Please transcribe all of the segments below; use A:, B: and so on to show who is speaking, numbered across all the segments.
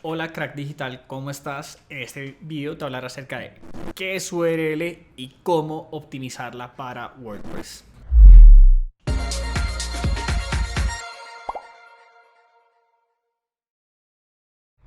A: Hola crack digital, ¿cómo estás? En este video te hablaré acerca de qué es URL y cómo optimizarla para WordPress.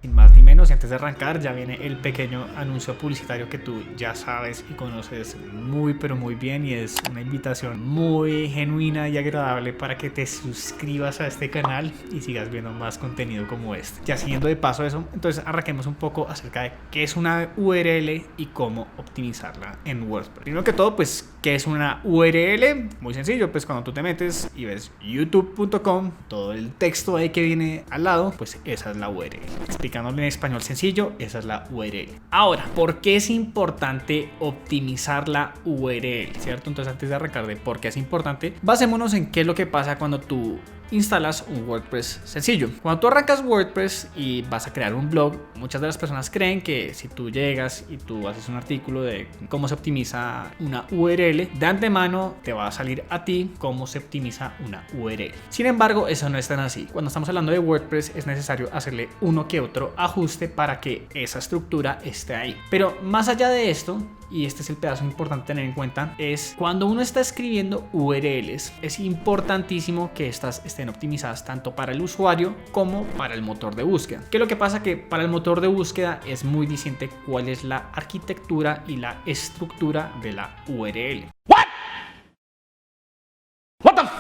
A: Sin más ni menos, y antes de arrancar ya viene el pequeño anuncio publicitario que tú ya sabes y conoces muy pero muy bien, y es una invitación muy genuina y agradable para que te suscribas a este canal y sigas viendo más contenido como este. Ya siguiendo de paso eso, entonces arranquemos un poco acerca de qué es una URL y cómo optimizarla en WordPress. Primero que todo, pues, ¿qué es una URL? Muy sencillo, pues cuando tú te metes y ves youtube.com, todo el texto ahí que viene al lado, pues esa es la URL. Explicándolo en español sencillo, esa es la URL. Ahora, ¿por qué es importante optimizar la URL? ¿Cierto? Entonces, antes de arrancar de por qué es importante, basémonos en qué es lo que pasa cuando tú instalas un WordPress sencillo. Cuando tú arrancas WordPress y vas a crear un blog, muchas de las personas creen que si tú llegas y tú haces un artículo de cómo se optimiza una URL, de antemano te va a salir a ti cómo se optimiza una URL. Sin embargo, eso no es tan así. Cuando estamos hablando de WordPress es necesario hacerle uno que otro ajuste para que esa estructura esté ahí. Pero más allá de esto, y este es el pedazo importante tener en cuenta, es cuando uno está escribiendo URLs, es importantísimo que estas estén optimizadas tanto para el usuario como para el motor de búsqueda. ¿Qué es lo que pasa? Que para el motor de búsqueda es muy distinto cuál es la arquitectura y la estructura de la URL.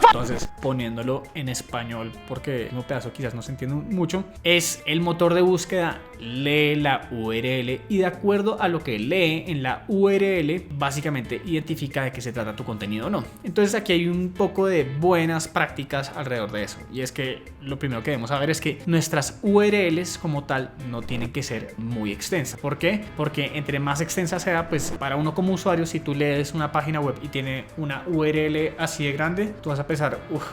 A: Entonces, poniéndolo en español, porque un pedazo quizás no se entiende mucho, es el motor de búsqueda lee la URL y de acuerdo a lo que lee en la URL, básicamente identifica de qué se trata tu contenido o no. Entonces aquí hay un poco de buenas prácticas alrededor de eso, y es que lo primero que debemos saber es que nuestras URLs como tal no tienen que ser muy extensas. ¿Por qué? Porque entre más extensa sea, pues para uno como usuario, si tú lees una página web y tiene una URL así de grande, tú vas a pensar,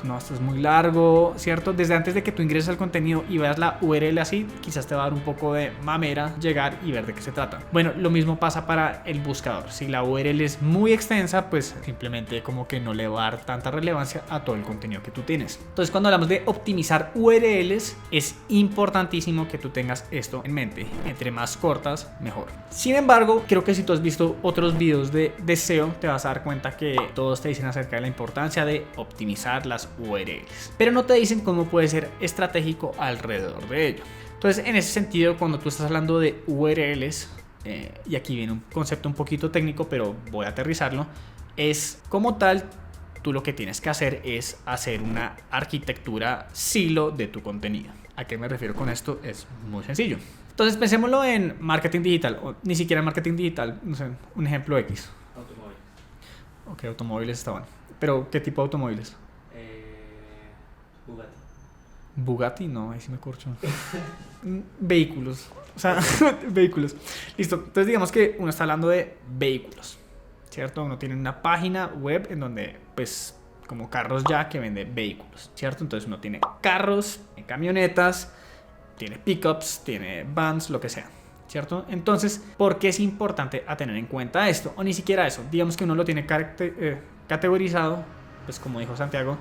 A: no, esto es muy largo, ¿cierto? Desde antes de que tú ingreses al contenido y veas la URL así, quizás te va a dar un poco de mamera llegar y ver de qué se trata. Bueno, lo mismo pasa para el buscador. Si la URL es muy extensa, pues simplemente como que no le va a dar tanta relevancia a todo el contenido que tú tienes. Entonces, cuando hablamos de optimizar URLs, es importantísimo que tú tengas esto en mente. Entre más cortas, mejor. Sin embargo, creo que si tú has visto otros videos de SEO, te vas a dar cuenta que todos te dicen acerca de la importancia de optimizar las URLs, pero no te dicen cómo puede ser estratégico alrededor de ello. Entonces, en ese sentido, cuando tú estás hablando de URLs, y aquí viene un concepto un poquito técnico, pero voy a aterrizarlo, es como tal, tú lo que tienes que hacer es hacer una arquitectura silo de tu contenido. ¿A qué me refiero con esto? Es muy sencillo. Entonces, pensémoslo en marketing digital, o ni siquiera en marketing digital, no sé, un ejemplo X.
B: Automóvil.
A: Ok, automóviles estaban. Pero, ¿qué tipo de automóviles?
B: Bugatti.
A: Bugatti, no, ahí sí me corcho. Vehículos, o sea, vehículos. Listo, entonces digamos que uno está hablando de vehículos, ¿cierto? Uno tiene una página web en donde, pues, como Carros Ya, que vende vehículos, ¿cierto? Entonces uno tiene carros, tiene camionetas, tiene pickups, tiene vans, lo que sea, ¿cierto? Entonces, ¿por qué es importante a tener en cuenta esto? O ni siquiera eso, digamos que uno lo tiene categorizado, pues como dijo Santiago,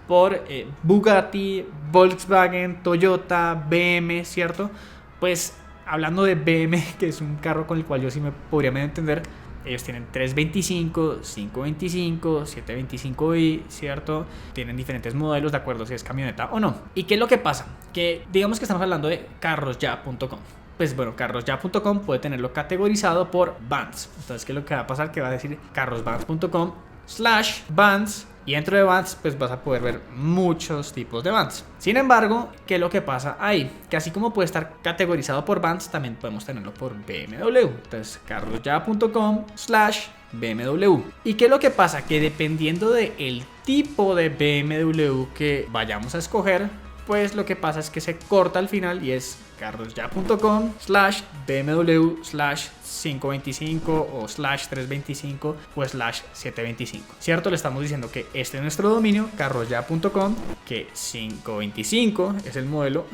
A: por Bugatti, Volkswagen, Toyota, BM, ¿cierto? Pues hablando de BM, que es un carro con el cual yo sí me podría medio entender, ellos tienen 325, 525, 725i, ¿cierto? Tienen diferentes modelos de acuerdo si es camioneta o no. ¿Y qué es lo que pasa? Que digamos que estamos hablando de carrosya.com. Pues bueno, carrosya.com puede tenerlo categorizado por vans. Entonces, ¿qué es lo que va a pasar? Que va a decir carrosvans.com/vans. Y dentro de vans, pues vas a poder ver muchos tipos de vans. Sin embargo, ¿qué es lo que pasa ahí? Que así como puede estar categorizado por vans, también podemos tenerlo por BMW. Entonces, carrosya.com/BMW. ¿Y qué es lo que pasa? Que dependiendo del tipo de BMW que vayamos a escoger, pues lo que pasa es que se corta al final y es carrosya.com/BMW/525 o /325 o /725, ¿cierto? Le estamos diciendo que este es nuestro dominio, carrosya.com, que 525 es el modelo,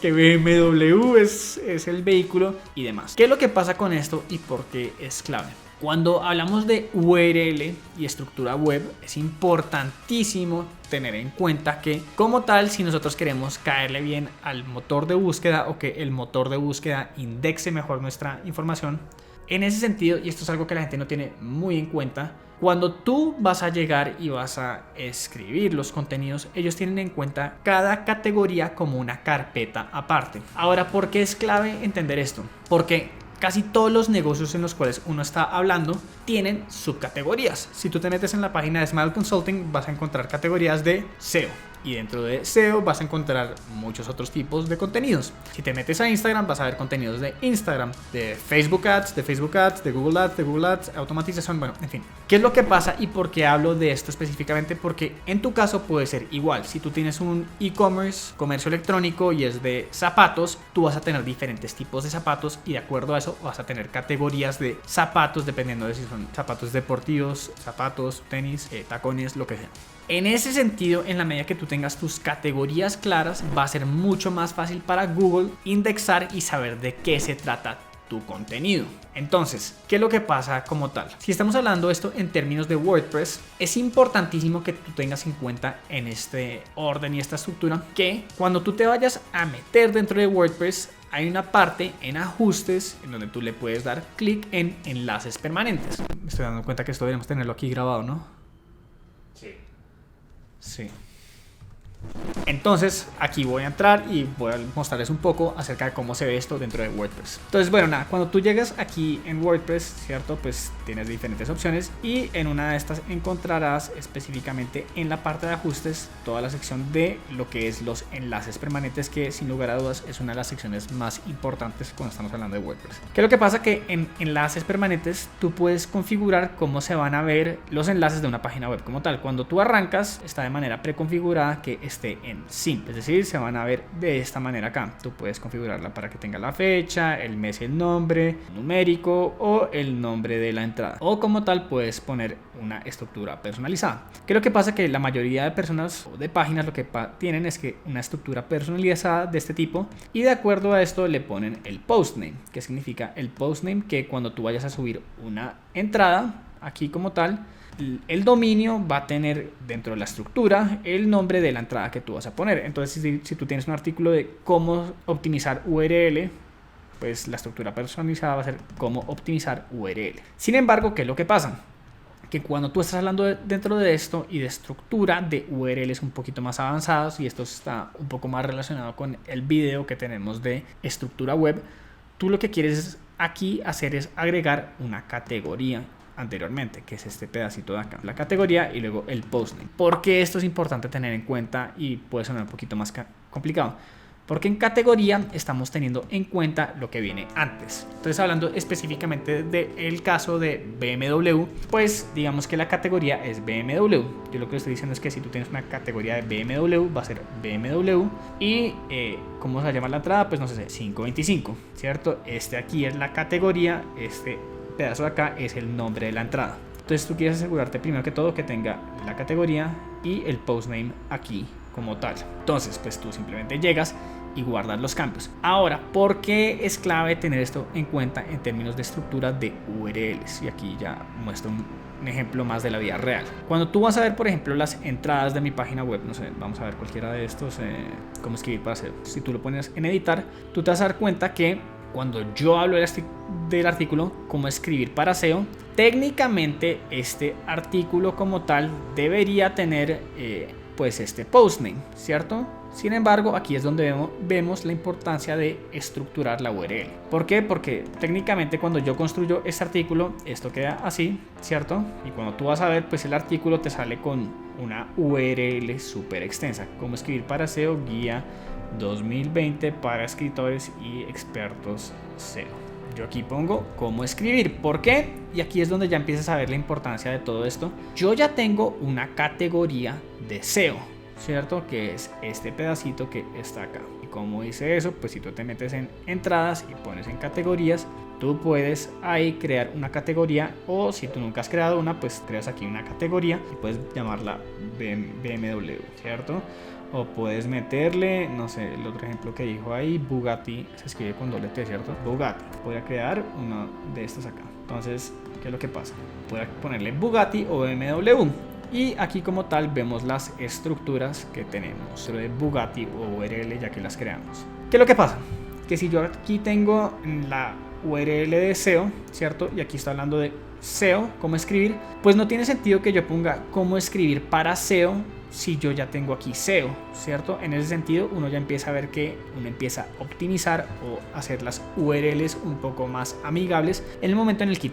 A: que BMW es el vehículo y demás. ¿Qué es lo que pasa con esto y por qué es clave? Cuando hablamos de URL y estructura web, es importantísimo tener en cuenta que, como tal, si nosotros queremos caerle bien al motor de búsqueda o que el motor de búsqueda indexe mejor nuestra información, en ese sentido, y esto es algo que la gente no tiene muy en cuenta, cuando tú vas a llegar y vas a escribir los contenidos, ellos tienen en cuenta cada categoría como una carpeta aparte. Ahora, ¿por qué es clave entender esto? Porque casi todos los negocios en los cuales uno está hablando tienen subcategorías. Si tú te metes en la página de Smile Consulting, vas a encontrar categorías de SEO. Y dentro de SEO vas a encontrar muchos otros tipos de contenidos. Si te metes a Instagram, vas a ver contenidos de Instagram, de Facebook Ads, de Google Ads, automatización, bueno, en fin. ¿Qué es lo que pasa y por qué hablo de esto específicamente? Porque en tu caso puede ser igual. Si tú tienes un e-commerce, comercio electrónico y es de zapatos, tú vas a tener diferentes tipos de zapatos y de acuerdo a eso vas a tener categorías de zapatos dependiendo de si son zapatos deportivos, zapatos, tenis, tacones, lo que sea. En ese sentido, en la medida que tú tengas tus categorías claras, va a ser mucho más fácil para Google indexar y saber de qué se trata tu contenido. Entonces, ¿qué es lo que pasa como tal? Si estamos hablando de esto en términos de WordPress, es importantísimo que tú tengas en cuenta en este orden y esta estructura que cuando tú te vayas a meter dentro de WordPress, hay una parte en ajustes en donde tú le puedes dar clic en enlaces permanentes. Me estoy dando cuenta que esto deberíamos tenerlo aquí grabado, ¿no? Sí. Entonces aquí voy a entrar y voy a mostrarles un poco acerca de cómo se ve esto dentro de WordPress. Entonces bueno, nada, cuando tú llegas aquí en WordPress, ¿cierto? Pues tienes diferentes opciones y en una de estas encontrarás específicamente en la parte de ajustes toda la sección de lo que es los enlaces permanentes, que sin lugar a dudas es una de las secciones más importantes cuando estamos hablando de WordPress. ¿Qué es lo que pasa? Que en enlaces permanentes tú puedes configurar cómo se van a ver los enlaces de una página web como tal. Cuando tú arrancas está de manera preconfigurada que esté en simple, es decir, se van a ver de esta manera acá. Tú puedes configurarla para que tenga la fecha, el mes y el nombre numérico o el nombre de la entrada, o como tal puedes poner una estructura personalizada. ¿Qué es lo que pasa? Que la mayoría de personas o de páginas lo que tienen es que una estructura personalizada de este tipo y de acuerdo a esto le ponen el postname. ¿Qué significa el postname? Que cuando tú vayas a subir una entrada aquí como tal, el dominio va a tener dentro de la estructura el nombre de la entrada que tú vas a poner. Entonces si tú tienes un artículo de cómo optimizar URL, pues la estructura personalizada va a ser cómo optimizar URL. Sin embargo, ¿qué es lo que pasa? Que cuando tú estás hablando dentro de esto y de estructura de URLs un poquito más avanzados, y esto está un poco más relacionado con el video que tenemos de estructura web, tú lo que quieres aquí hacer es agregar una categoría anteriormente, que es este pedacito de acá, la categoría y luego el postname. ¿Por qué esto es importante tener en cuenta y puede sonar un poquito más complicado? Porque en categoría estamos teniendo en cuenta lo que viene antes. Entonces, hablando específicamente del caso de BMW, pues digamos que la categoría es BMW. Yo lo que estoy diciendo es que si tú tienes una categoría de BMW, va a ser BMW y ¿cómo se llama la entrada? Pues no sé, 525, ¿cierto? Este aquí es la categoría, este pedazo de acá es el nombre de la entrada. Entonces tú quieres asegurarte primero que todo que tenga la categoría y el postname aquí como tal. Entonces pues tú simplemente llegas y guardas los cambios. Ahora, ¿por qué es clave tener esto en cuenta en términos de estructura de URLs? Y aquí ya muestro un ejemplo más de la vida real. Cuando tú vas a ver, por ejemplo, las entradas de mi página web, no sé, vamos a ver cualquiera de estos, cómo escribir para hacer. Si tú lo pones en editar, tú te vas a dar cuenta que cuando yo hablo del artículo, cómo escribir para SEO, técnicamente este artículo como tal debería tener pues este postname, ¿cierto? Sin embargo, aquí es donde vemos la importancia de estructurar la URL. ¿Por qué? Porque técnicamente cuando yo construyo este artículo, esto queda así, ¿cierto? Y cuando tú vas a ver, pues el artículo te sale con una URL súper extensa. Cómo escribir para SEO, guía 2020 para escritores y expertos SEO. Yo aquí pongo cómo escribir. ¿Por qué? Y aquí es donde ya empiezas a ver la importancia de todo esto. Yo ya tengo una categoría de SEO, ¿cierto? Que es este pedacito que está acá. Y como dice eso, pues si tú te metes en entradas y pones en categorías, tú puedes ahí crear una categoría, o si tú nunca has creado una, pues creas aquí una categoría y puedes llamarla BMW, ¿cierto? o puedes meterle, no sé, el otro ejemplo que dijo ahí, Bugatti, se escribe con doble T, ¿cierto? Bugatti. Voy a crear uno de estos acá. Entonces, ¿qué es lo que pasa? Voy a ponerle Bugatti o BMW. Y aquí como tal vemos las estructuras que tenemos de Bugatti o URL ya que las creamos. ¿Qué es lo que pasa? Que si yo aquí tengo la URL de SEO, ¿cierto? Y aquí está hablando de SEO, cómo escribir, pues no tiene sentido que yo ponga cómo escribir para SEO si yo ya tengo aquí SEO, ¿cierto? En ese sentido uno ya empieza a ver que uno empieza a optimizar o hacer las URLs un poco más amigables en el momento en el que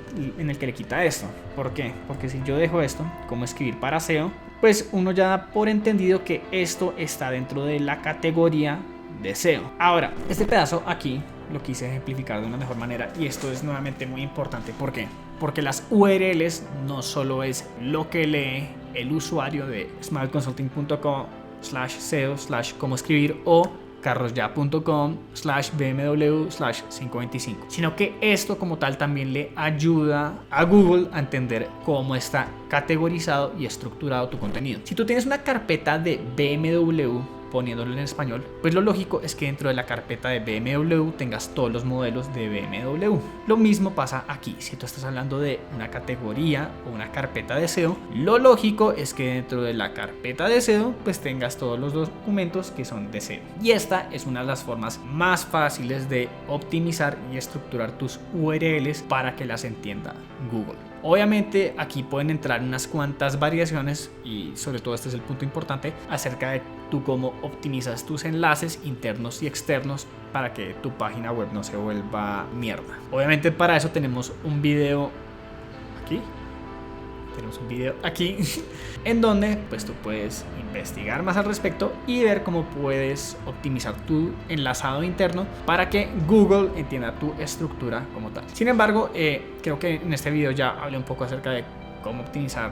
A: le quita esto. ¿Por qué? Porque si yo dejo esto, cómo escribir para SEO, pues uno ya da por entendido que esto está dentro de la categoría de SEO. Ahora, este pedazo aquí lo quise ejemplificar de una mejor manera y esto es nuevamente muy importante. ¿Por qué? Porque las URLs no solo es lo que lee el usuario de smartconsulting.com/SEO/ cómo escribir o carrosya.com/BMW/525, sino que esto como tal también le ayuda a Google a entender cómo está categorizado y estructurado tu contenido. Si tú tienes una carpeta de BMW poniéndolo en español, pues lo lógico es que dentro de la carpeta de BMW tengas todos los modelos de BMW. Lo mismo pasa aquí. Si tú estás hablando de una categoría o una carpeta de SEO, lo lógico es que dentro de la carpeta de SEO pues tengas todos los documentos que son de SEO. Y esta es una de las formas más fáciles de optimizar y estructurar tus URLs para que las entienda Google. Obviamente aquí pueden entrar unas cuantas variaciones y sobre todo este es el punto importante acerca de tú cómo optimizas tus enlaces internos y externos para que tu página web no se vuelva mierda. Obviamente para eso tenemos un video aquí. Tenemos un video aquí en donde pues tú puedes investigar más al respecto y ver cómo puedes optimizar tu enlazado interno para que Google entienda tu estructura como tal. Sin embargo, creo que en este video ya hablé un poco acerca de cómo optimizar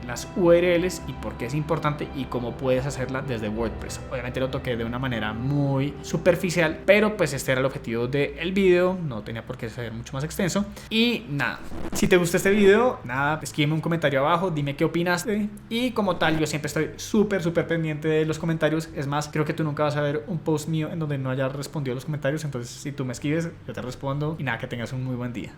A: las URLs y por qué es importante y cómo puedes hacerla desde WordPress. Obviamente lo toqué de una manera muy superficial, pero pues este era el objetivo del video, no tenía por qué ser mucho más extenso. Y nada, si te gustó este video, nada, escríbeme un comentario abajo, dime qué opinaste y como tal yo siempre estoy súper pendiente de los comentarios. Es más, creo que tú nunca vas a ver un post mío en donde no haya respondido los comentarios, entonces si tú me escribes yo te respondo y nada, que tengas un muy buen día.